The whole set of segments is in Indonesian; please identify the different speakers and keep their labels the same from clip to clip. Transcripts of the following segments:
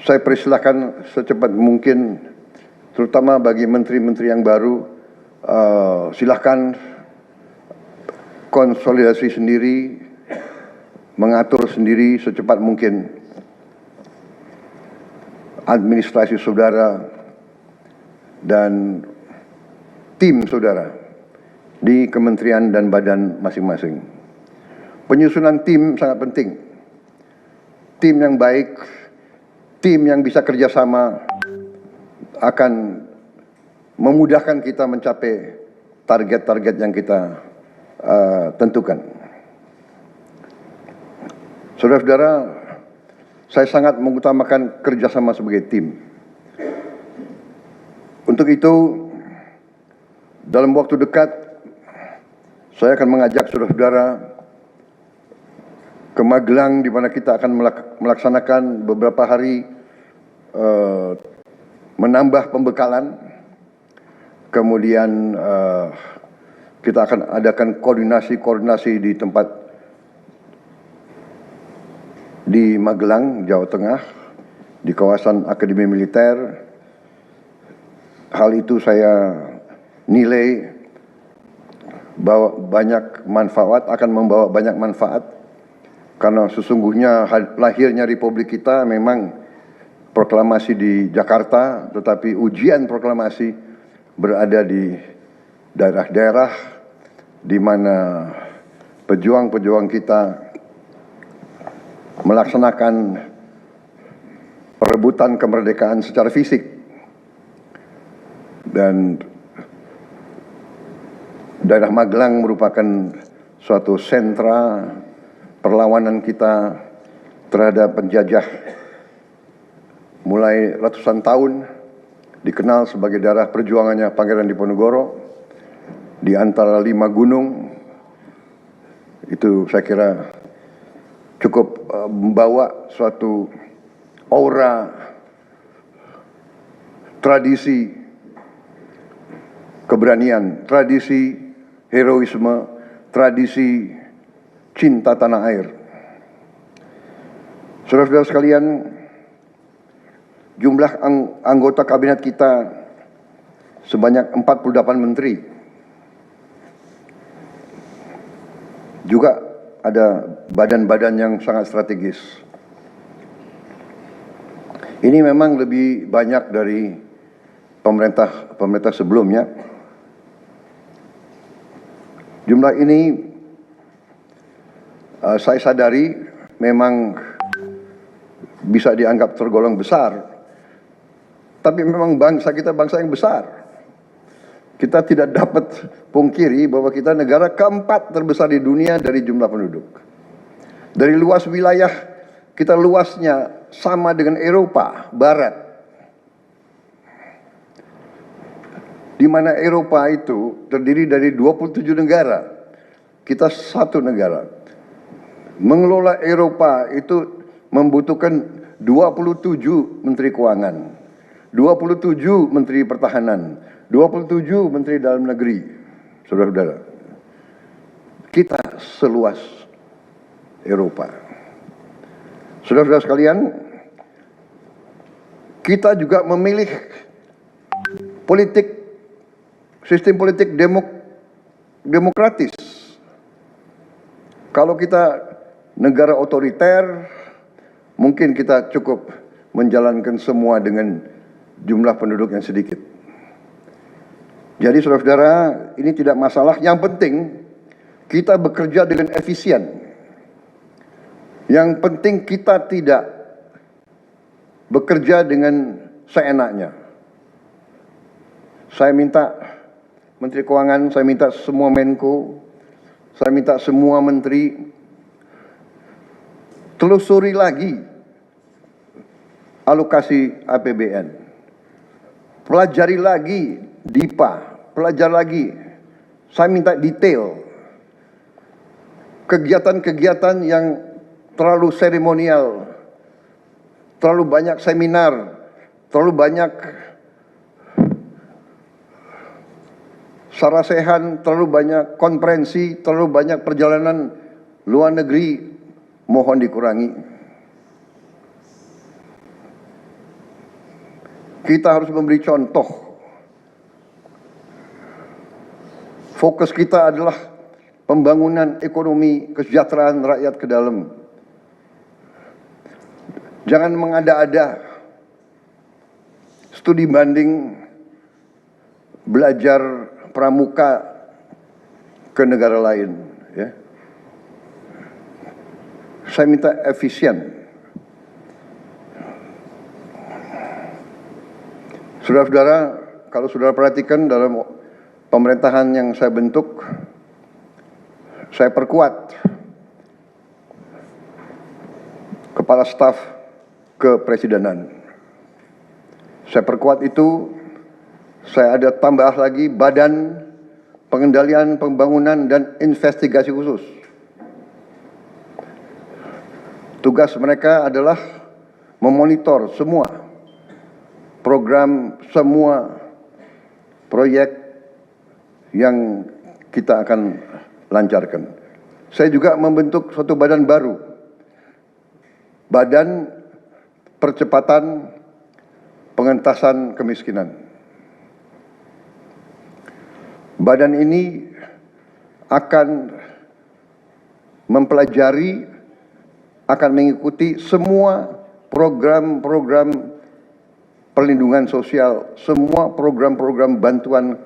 Speaker 1: Saya persilahkan secepat mungkin, terutama bagi menteri-menteri yang baru, silahkan konsolidasi sendiri, mengatur sendiri secepat mungkin administrasi saudara dan tim saudara di kementerian dan badan masing-masing. Penyusunan tim sangat penting. Tim yang baik, tim yang bisa kerjasama akan memudahkan kita mencapai target-target yang kita tentukan. Saudara-saudara, saya sangat mengutamakan kerjasama sebagai tim. Untuk itu, dalam waktu dekat, saya akan mengajak saudara-saudara ke Magelang, di mana kita akan melaksanakan beberapa hari menambah pembekalan. Kemudian kita akan adakan koordinasi di tempat di Magelang, Jawa Tengah, di kawasan Akademi Militer. Hal itu saya nilai bahwa akan membawa banyak manfaat, karena sesungguhnya lahirnya Republik kita memang proklamasi di Jakarta, tetapi ujian proklamasi berada di daerah-daerah di mana pejuang-pejuang kita melaksanakan perebutan kemerdekaan secara fisik. Dan daerah Magelang merupakan suatu sentra perlawanan kita terhadap penjajah mulai ratusan tahun, dikenal sebagai daerah perjuangannya Pangeran Diponegoro di antara 5 gunung. Itu saya kira cukup membawa suatu aura tradisi keberanian, tradisi heroisme, tradisi cinta tanah air. Saudara-saudara sekalian, jumlah anggota kabinet kita sebanyak 48 menteri. Juga ada badan-badan yang sangat strategis. Ini memang lebih banyak dari pemerintah sebelumnya. Jumlah ini saya sadari memang bisa dianggap tergolong besar, tapi memang bangsa kita bangsa yang besar. Kita tidak dapat pungkiri bahwa kita negara keempat terbesar di dunia dari jumlah penduduk. Dari luas wilayah, kita luasnya sama dengan Eropa Barat. Di mana Eropa itu terdiri dari 27 negara. Kita satu negara. Mengelola Eropa itu membutuhkan 27 menteri keuangan, 27 menteri pertahanan, 27 menteri dalam negeri. Saudara-saudara, kita seluas Eropa. Saudara-saudara sekalian, kita juga memilih sistem politik demokratis. Kalau kita negara otoriter, mungkin kita cukup menjalankan semua dengan jumlah penduduk yang sedikit. Jadi saudara-saudara, ini tidak masalah. Yang penting kita bekerja dengan efisien. Yang penting kita tidak bekerja dengan seenaknya. Saya minta Menteri Keuangan, saya minta semua Menko, saya minta semua menteri telusuri lagi alokasi APBN. Pelajari lagi DIPA, pelajari lagi. Saya minta detail. Kegiatan-kegiatan yang terlalu seremonial, terlalu banyak seminar, terlalu banyak sarasehan, terlalu banyak konferensi, terlalu banyak perjalanan luar negeri, mohon dikurangi. Kita harus memberi contoh. Fokus kita adalah pembangunan ekonomi, kesejahteraan rakyat ke dalam. Jangan mengada-ada. Studi banding belajar pramuka ke negara lain. Ya. Saya minta efisien. Saudara-saudara, kalau saudara perhatikan dalam pemerintahan yang saya bentuk, saya perkuat kepala staf kepresidenan. Saya perkuat itu, saya ada tambah lagi badan pengendalian pembangunan dan investigasi khusus. Tugas mereka adalah memonitor semua program, semua proyek yang kita akan lancarkan. Saya juga membentuk suatu badan baru, Badan Percepatan Pengentasan Kemiskinan. Badan ini akan mempelajari, akan mengikuti semua program-program perlindungan sosial, semua program-program bantuan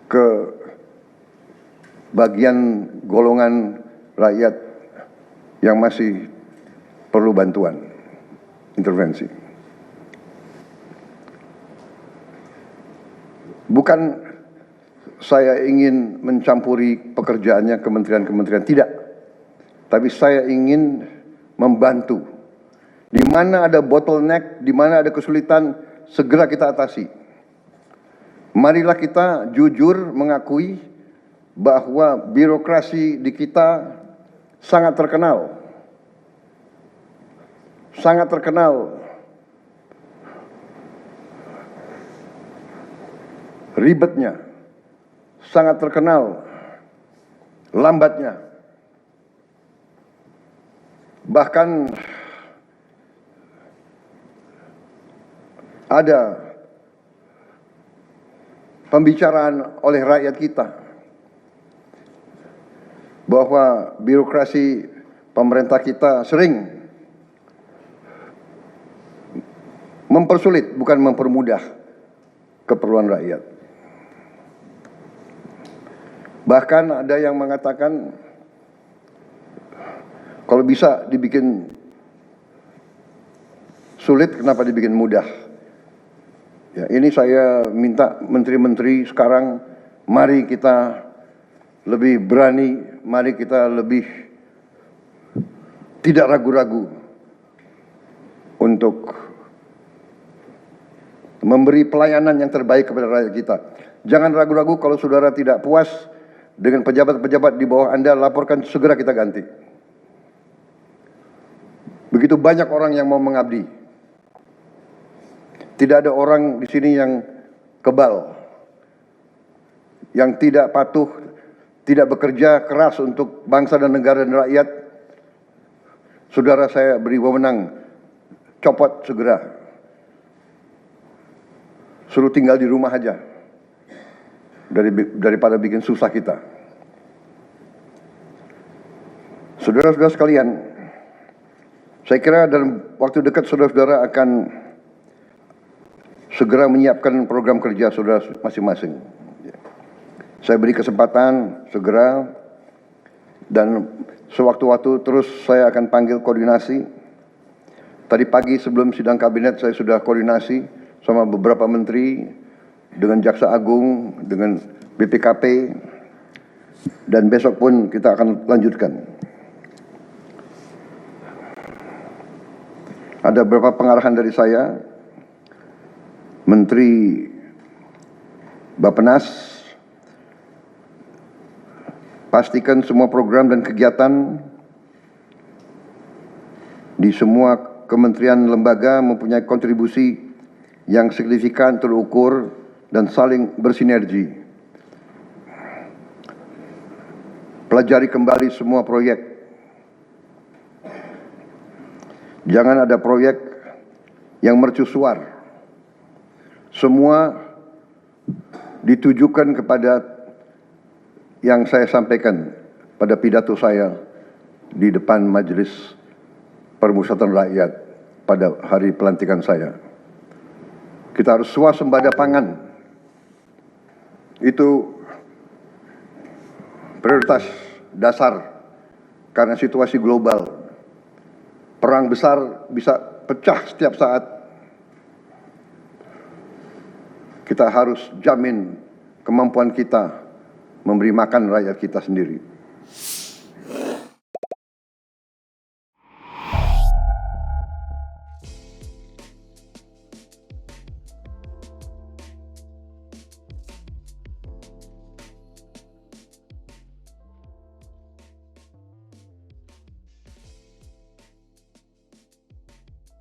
Speaker 1: ke bagian golongan rakyat yang masih perlu bantuan, intervensi. Bukan saya ingin mencampuri pekerjaannya kementerian-kementerian, tidak. Tapi saya ingin membantu. Di mana ada bottleneck, di mana ada kesulitan, segera kita atasi. Marilah kita jujur mengakui bahwa birokrasi di kita sangat terkenal. Sangat terkenal. Ribetnya. Sangat terkenal. Lambatnya. Bahkan ada pembicaraan oleh rakyat kita bahwa birokrasi pemerintah kita sering mempersulit, bukan mempermudah keperluan rakyat. Bahkan ada yang mengatakan kalau bisa dibikin sulit, kenapa dibikin mudah? Ya, ini saya minta menteri-menteri sekarang, mari kita lebih berani, mari kita lebih tidak ragu-ragu untuk memberi pelayanan yang terbaik kepada rakyat kita. Jangan ragu-ragu kalau saudara tidak puas dengan pejabat-pejabat di bawah Anda, laporkan, segera kita ganti. Begitu banyak orang yang mau mengabdi. Tidak ada orang di sini yang kebal, yang tidak patuh, tidak bekerja keras untuk bangsa dan negara dan rakyat. Saudara, saya beri wewenang, copot segera. Suruh tinggal di rumah aja, daripada bikin susah kita. Saudara-saudara sekalian, saya kira dalam waktu dekat saudara-saudara akan segera menyiapkan program kerja saudara masing-masing. Saya beri kesempatan segera, dan sewaktu-waktu terus saya akan panggil koordinasi. Tadi pagi sebelum sidang kabinet saya sudah koordinasi sama beberapa menteri, dengan Jaksa Agung, dengan BPKP, dan besok pun kita akan lanjutkan. Ada beberapa pengarahan dari saya. Menteri Bappenas, pastikan semua program dan kegiatan di semua kementerian lembaga mempunyai kontribusi yang signifikan, terukur, dan saling bersinergi. Pelajari kembali semua proyek. Jangan ada proyek yang mercusuar. semua ditujukan kepada yang saya sampaikan pada pidato saya di depan Majelis Permusyawaratan Rakyat pada hari pelantikan saya. Kita harus swasembada pangan. Itu prioritas dasar karena situasi global. Perang besar bisa pecah setiap saat. Kita harus jamin kemampuan kita memberi makan rakyat kita sendiri.